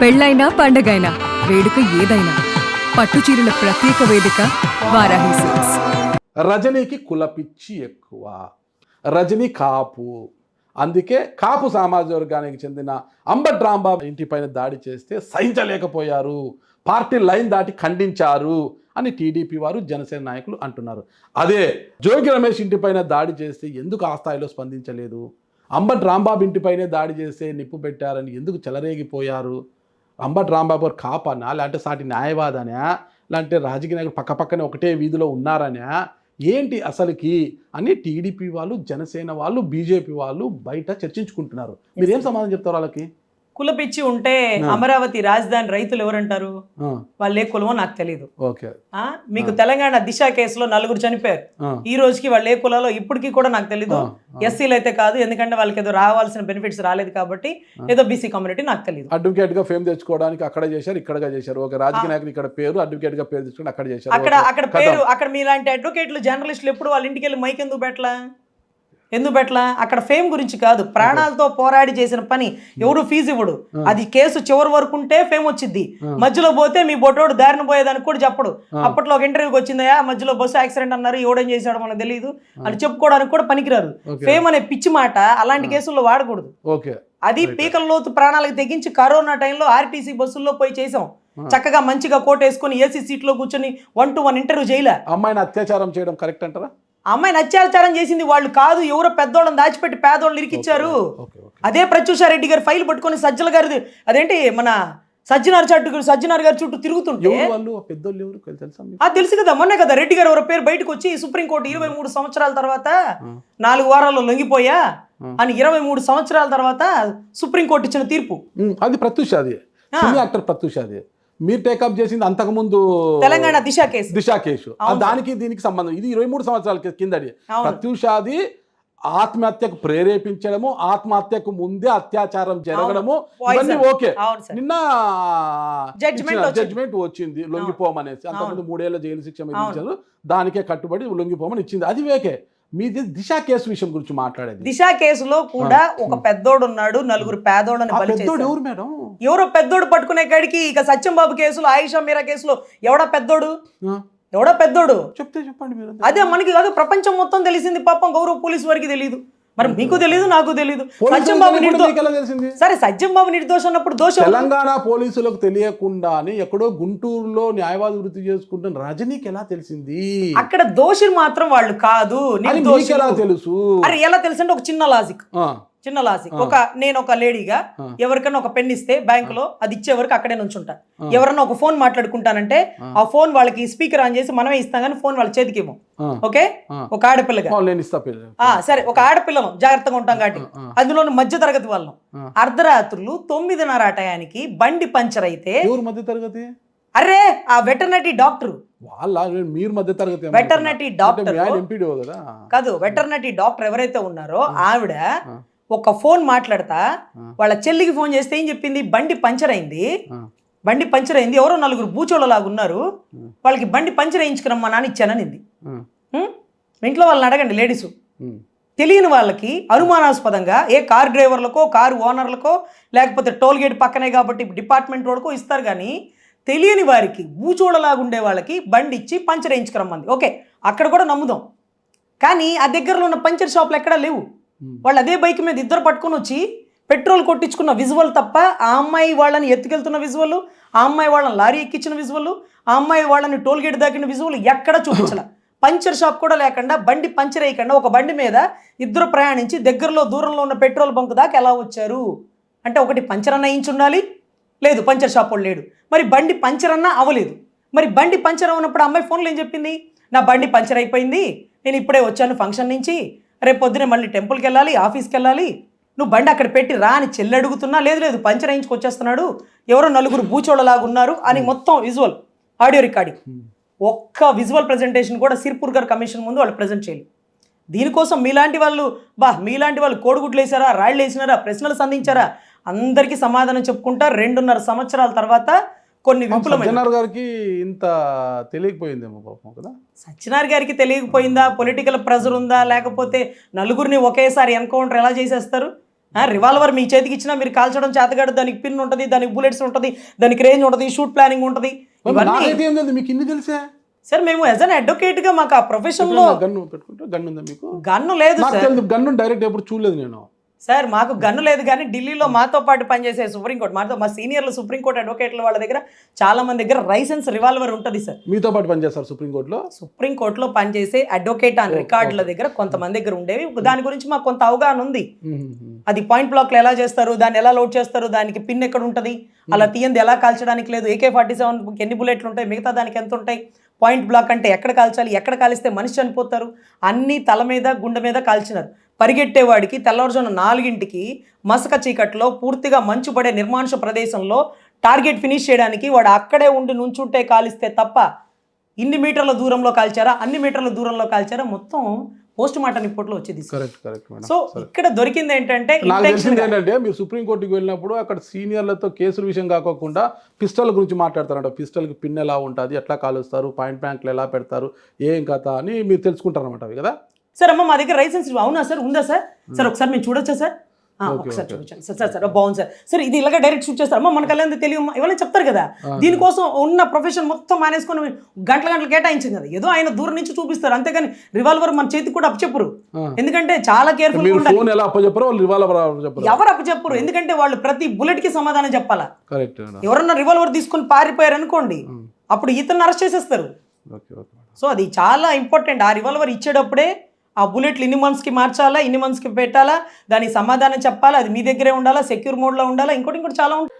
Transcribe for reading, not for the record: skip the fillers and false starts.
పెళ్ళైనా పండగైనా వేడుక ఏదైనా పట్టుచీరల ప్రత్యేక వేదిక వారాహి సిల్క్స్. రజనీకి కులపిచ్చి ఎక్కువ. రజనీ కాపు, అందుకే కాపు సామాజిక వర్గానికి చెందిన అంబట్ రాంబాబు ఇంటిపైన దాడి చేస్తే సహించలేకపోయారు, పార్టీ లైన్ దాటి ఖండించారు అని టీడీపీ వారు జనసేన నాయకులు అంటున్నారు. అదే జోగి రమేష్ ఇంటిపైన దాడి చేస్తే ఎందుకు ఆ స్థాయిలో స్పందించలేదు, అంబట్ రాంబాబు ఇంటిపైనే దాడి చేస్తే నిప్పు పెట్టారని ఎందుకు చెలరేగిపోయారు? అంబట్ రాంబాబు గారు కాపనా, లేదంటే సాటి న్యాయవాదనా, లేదంటే రాజకీయ నాయకులు పక్కపక్కనే ఒకటే వీధిలో ఉన్నారనా, ఏంటి అసలుకి అని టీడీపీ వాళ్ళు, జనసేన వాళ్ళు, బీజేపీ వాళ్ళు బయట చర్చించుకుంటున్నారు. మీరు ఏం సమాధానం చెప్తారు వాళ్ళకి? కులపిచ్చి ఉంటే అమరావతి రాజధాని రైతులు ఎవరంటారు? వాళ్ళు ఏ కులమో నాకు తెలియదు. మీకు తెలంగాణ దిశ కేసులో 4 చనిపోయారు. ఈ రోజుకి వాళ్ళు ఏ కులాలో ఇప్పటికీ కూడా నాకు తెలీదు. ఎస్సీలు అయితే కాదు, ఎందుకంటే వాళ్ళకి ఏదో రావాల్సిన బెనిఫిట్స్ రాలేదు కాబట్టి, ఏదో బీసీ కమ్యూనిటీ నాకు తెలియదు. అడ్వకేట్ గా ఫేమ్ తెచ్చుకోవడానికి అక్కడ చేశారు, ఇక్కడ చేశారు. ఒక రాజకీయ నాయకులు ఇక్కడ పేరు అడ్వకేట్ గా పేరు తెచ్చుకోవడానికి అక్కడ చేశారు. అక్కడ పేరు, అక్కడ మీలాంటి అడ్వకేట్లు జర్నలిస్టులు ఎప్పుడు వాళ్ళ ఇంటికి వెళ్ళి మైక్ ఎందుకు పెట్టలా? అక్కడ ఫేమ్ గురించి కాదు, ప్రాణాలతో పోరాడి చేసిన పని. ఎవరు ఫీజు ఇవ్వడు. అది కేసు చివరి వరకు ఉంటే ఫేమ్ వచ్చింది. మధ్యలో పోతే మీ బొట్టోడు దారిన పోయేదానికి కూడా చెప్పడు. అప్పట్లో ఒక ఇంటర్వ్యూకి వచ్చిందయా, మధ్యలో బస్సు యాక్సిడెంట్ అన్నారు, ఎవడేం చేశాడు మనకు తెలియదు అని చెప్పుకోవడానికి కూడా పనికిరారు. ఫేమ్ అనే పిచ్చి మాట అలాంటి కేసుల్లో వాడకూడదు. అది పీకల లోతు ప్రాణాలకు తెగించి కరోనా టైంలో ఆర్టీసీ బస్సుల్లో పోయి చేసాం. చక్కగా మంచిగా కోట్ వేసుకుని ఏసీ సీట్లో కూర్చొని 1-to-1 ఇంటర్వ్యూ చేయలే. అమ్మాయిని అత్యాచారం చేయడం కరెక్ట్ అంటారా? అమ్మాయిని అత్యాచారం చేసింది వాళ్ళు కాదు, ఎవరో పెద్దోళ్ళని దాచిపెట్టి పేదోళ్ళని ఇరికిచ్చారు. అదే ప్రత్యూషారెడ్డి గారు ఫైల్ పట్టుకొని సజ్జల గారి, అదేంటి మన సజ్జనార్ గారి చుట్టూ తిరుగుతుంటే తెలుసు కదా, మొన్నే కదా రెడ్డి గారు ఎవరో పేరు బయటకు వచ్చి సుప్రీంకోర్టు 23 సంవత్సరాల తర్వాత 4 వారాల్లో లొంగిపోయా అని 23 సంవత్సరాల తర్వాత సుప్రీంకోర్టు ఇచ్చిన తీర్పు. అది ప్రత్యూషాది, యాక్టర్ ప్రత్యూషాది. మీరు టేకప్ చేసింది అంతకుముందు తెలంగాణ దిశ కేసు. దానికి దీనికి సంబంధం. ఇది 23 సంవత్సరాల కిందడి. ప్రత్యూషాది ఆత్మహత్యకు ప్రేరేపించడము, ఆత్మహత్యకు ముందే అత్యాచారం జరగడము, ఇవన్నీ ఓకే. నిన్న జడ్జిమెంట్ వచ్చింది లొంగిపోమనేసి. అంతకుముందు 3 ఏళ్ల జైలు శిక్ష విధించారు, దానికే కట్టుబడి లొంగిపోమని ఇచ్చింది. అది వేకే. మీది దిశ కేసు విషయం గురించి మాట్లాడేది. దిశ కేసులో కూడా ఒక పెద్దోడు ఉన్నాడు, 4 పేదోళ్ళని బలి చేశారు. ఎవరు మేడం? ఎవరో పెద్దోడు పట్టుకునే కాడికి ఇక సత్యం బాబు కేసులో, ఆయిషా మీరా కేసులో ఎవడో పెద్దోడు చెప్పండి మీరు. అదే మనకి కాదు, ప్రపంచం మొత్తం తెలిసింది. పాపం గౌరవ పోలీసు వారికి తెలియదు, మరి మీకు తెలియదు, నాకు తెలియదు. సత్యం బాబు సరే, సత్యం బాబు నిర్దోషం అన్నప్పుడు దోషం. తెలంగాణ పోలీసులకు తెలియకుండానే ఎక్కడో గుంటూరులో న్యాయవాద వృత్తి చేసుకుంటున్న రజనీకి ఎలా తెలిసింది? అక్కడ దోషులు మాత్రం వాళ్ళు కాదు, ఎలా తెలుసు? అరే ఎలా తెలుసు అంటే ఒక చిన్న లాజిక్. నేను ఒక లేడీగా ఎవరికైనా ఒక పెన్ ఇస్తే బ్యాంకులో, అది ఇచ్చే వరకు అక్కడే నుంచుంటా. ఎవరన్నా ఒక ఫోన్ మాట్లాడుకుంటానంటే ఆ ఫోన్ వాళ్ళకి స్పీకర్ ఆన్ చేసి మనమే ఇస్తాం, కానీ ఫోన్ వాళ్ళ చేతికి ఇవ్వం. ఓకే, ఒక ఆడపిల్లగా సరే, ఒక ఆడపిల్లను జాగ్రత్తగా ఉంటాం కాబట్టి, అందులో మధ్య తరగతి వాళ్ళం. అర్ధరాత్రులు 9:30 టయానికి బండి పంచర్ అయితే, మధ్య తరగతి అరే ఆ వెటర్నరీ డాక్టర్ కాదు, వెటర్నరీ డాక్టర్ ఎవరైతే ఉన్నారో ఆవిడ ఒక ఫోన్ మాట్లాడతా వాళ్ళ చెల్లికి ఫోన్ చేస్తే ఏం చెప్పింది? బండి పంచర్ అయింది, ఎవరో 4 బూచోళ్ళలాగా ఉన్నారు, వాళ్ళకి బండి పంచర్ వేయించుకురమ్మా నాన్న ఇచ్చాననింది. ఇంట్లో వాళ్ళని అడగండి లేడీసు. తెలియని వాళ్ళకి అనుమానాస్పదంగా ఏ కార్ డ్రైవర్లకో, కారు ఓనర్లకో, లేకపోతే టోల్ గేట్ పక్కనే కాబట్టి డిపార్ట్మెంట్ రోడ్కో ఇస్తారు, కానీ తెలియని వారికి, బూచోళ్ళలాగా ఉండే వాళ్ళకి బండి ఇచ్చి పంచర్ వేయించుకురమ్మంది. ఓకే, అక్కడ కూడా నమ్ముదాం. కానీ ఆ దగ్గరలో ఉన్న పంచర్ షాపులు ఎక్కడా లేవు. వాళ్ళు అదే బైక్ మీద ఇద్దరు పట్టుకొని వచ్చి పెట్రోల్ కొట్టించుకున్న విజువల్ తప్ప, ఆ అమ్మాయి వాళ్ళని ఎత్తుకెళ్తున్న విజువల్, ఆ అమ్మాయి వాళ్ళని లారీ ఎక్కించిన విజువల్, ఆ అమ్మాయి వాళ్ళని టోల్ గేట్ దాకిన విజువల్ ఎక్కడ చూపించాల. పంచర్ షాప్ కూడా లేకుండా, బండి పంచర్ వేయకుండా ఒక బండి మీద ఇద్దరు ప్రయాణించి దగ్గరలో దూరంలో ఉన్న పెట్రోల్ బంక్ దాకా ఎలా వచ్చారు అంటే, ఒకటి పంచర్ అన్న వేయించి ఉండాలి, లేదు పంచర్ షాప్ వాడు లేడు. మరి బండి పంచర్ అన్నా అవ్వలేదు. మరి బండి పంచర్ అవునప్పుడు అమ్మాయి ఫోన్లో ఏం చెప్పింది? నా బండి పంచర్ అయిపోయింది, నేను ఇప్పుడే వచ్చాను ఫంక్షన్ నుంచి, రేపు పొద్దునే మళ్ళీ టెంపుల్కి వెళ్ళాలి, ఆఫీస్కి వెళ్ళాలి, నువ్వు బండి అక్కడ పెట్టి రా అని చెల్లి అడుగుతున్నా, లేదు పంచర్ వేయించుకు వచ్చేస్తున్నాడు, ఎవరో 4 బూచోళ్ళలాగా ఉన్నారు అని మొత్తం విజువల్, ఆడియో రికార్డింగ్, ఒక్క విజువల్ ప్రజెంటేషన్ కూడా సిర్పూర్ గారు కమిషన్ ముందు వాళ్ళు ప్రజెంట్ చేయాలి. దీనికోసం మీలాంటి వాళ్ళు కోడిగుడ్లు వేసారా, రాళ్ళు వేసినారా, ప్రశ్నలు సంధించారా, అందరికీ సమాధానం చెప్పుకుంటా 2.5 సంవత్సరాల తర్వాత కొన్ని సజ్జనార్ గారికి ఇంత తెలియకపోయిందేమో పాపం కదా. సజ్జనార్ గారికి తెలియకపోయిందా? పొలిటికల్ ప్రెజర్ ఉందా? లేకపోతే 4 ఒకేసారి ఎన్కౌంటర్ ఎలా చేసేస్తారు? రివాల్వర్ మీ చేతికి ఇచ్చినా మీరు కాల్చడం చేతగాడు, దానికి పిన్ ఉంటుంది, దానికి బుల్లెట్స్ ఉంటుంది, దానికి రేంజ్ ఉంటుంది, షూట్ ప్లానింగ్ ఉంటుంది. నాకైతే ఏం తెలుసు, మీకు ఇన్ని తెలుసా? సార్ మేము యాజ్ అన్ అడ్వకేట్ గా మాకు ఆ ప్రొఫెషన్ లో గన్ను పెట్టుకుంటే గన్ను ఉందా మీకు? గన్ను లేదు సార్. గన్ను డైరెక్ట్ ఎప్పుడు చూడలేదు నేను. సార్ మాకు గన్ను లేదు, కానీ ఢిల్లీలో మాతో పాటు పనిచేసే సుప్రీంకోర్టు, మా సీనియర్లు సుప్రీంకోర్టు అడ్వకేట్ల వాళ్ళ దగ్గర చాలా మంది దగ్గర లైసెన్స్ రివాల్వర్ ఉంటుంది సార్. మీతో పాటు పనిచేస్తారు సుప్రీంకోర్టులో? సుప్రీంకోర్టులో పనిచేసే అడ్వకేట్ ఆన్ రికార్డుల దగ్గర కొంతమంది దగ్గర ఉండేవి. దాని గురించి మాకు కొంత అవగాహన ఉంది. అది పాయింట్ బ్లాక్లు ఎలా చేస్తారు, దాన్ని ఎలా లోడ్ చేస్తారు, దానికి పిన్ ఎక్కడ ఉంటుంది, అలా తీయంది ఎలా కాల్చడానికి లేదు, AK-47 ఎన్ని బుల్లెట్లు ఉంటాయి, మిగతా దానికి ఎంత ఉంటాయి, పాయింట్ బ్లాక్ అంటే ఎక్కడ కాల్చాలి, ఎక్కడ కాలిస్తే మనిషి చనిపోతారు, అన్నీ తల మీద గుండె మీద కాల్చినారు. పరిగెట్టేవాడికి తెల్లవారుజామున 4ంటికి మసక చీకట్లో పూర్తిగా మంచు పడే నిర్మానుష ప్రదేశంలో టార్గెట్ ఫినిష్ చేయడానికి వాడు అక్కడే ఉండి నుంచుంటే కాలిస్తే తప్ప ఇన్ని మీటర్ల దూరంలో కాల్చారా, అన్ని మీటర్ల దూరంలో కాల్చారా, మొత్తం పోస్ట్ మార్టం రిపోర్ట్లో వచ్చేది. సో ఇక్కడ దొరికింది ఏంటంటే, నాకు తెలిసింది ఏంటంటే మీరు సుప్రీంకోర్టుకి వెళ్ళినప్పుడు అక్కడ సీనియర్లతో కేసుల విషయం కాకుండా పిస్టల్ గురించి మాట్లాడతారంట. పిస్టల్కి పిన్ ఎలా ఉంటుంది, ఎట్లా కాలుస్తారు, పాయింట్ బ్యాంక్లు ఎలా పెడతారు, ఏం కథ అని మీరు తెలుసుకుంటారనమాట అవి కదా. సార్ అమ్మ మా దగ్గర లైసెన్స్ అవునా సార్, ఉందా సార్? సార్ ఒకసారి మేము చూడొచ్చా సార్? ఒకసారి చూపించండి సార్. సార్ బాగుంది సార్. సార్ ఇది ఇలాగ డైరెక్ట్ షూట్ చేస్తారు, అమ్మ మనకు అలా తెలియదు ఇవన్నీ చెప్తారు కదా. దీనికోసం ఉన్న ప్రొఫెషన్ మొత్తం మానేసుకొని గంటలు కేటాయించింది కదా. ఏదో ఆయన దూరం నుంచి చూపిస్తారు అంతేగాని రివాల్వర్ మన చేతికి కూడా అప్పచెప్పరు. ఎందుకంటే చాలా కేర్ఫుల్ ఎవరు అప్పచెప్పరు, ఎందుకంటే వాళ్ళు ప్రతి బుల్లెట్ కి సమాధానం చెప్పాలా. ఎవరన్నా రివాల్వర్ తీసుకొని పారిపోయారు అనుకోండి, అప్పుడు ఇతను అరెస్ట్ చేసేస్తారు. సో అది చాలా ఇంపార్టెంట్. ఆ రివాల్వర్ ఇచ్చేటప్పుడే ఆ బుల్లెట్లు ఇన్ని మంత్స్కి మార్చాలా, ఇన్ని మంత్స్కి పెట్టాలా, దానికి సమాధానం చెప్పాలా, అది మీ దగ్గరే ఉండాలా, సెక్యూర్ మోడ్లో ఉండాలా, ఇంకోటి చాలా ఉంటుంది.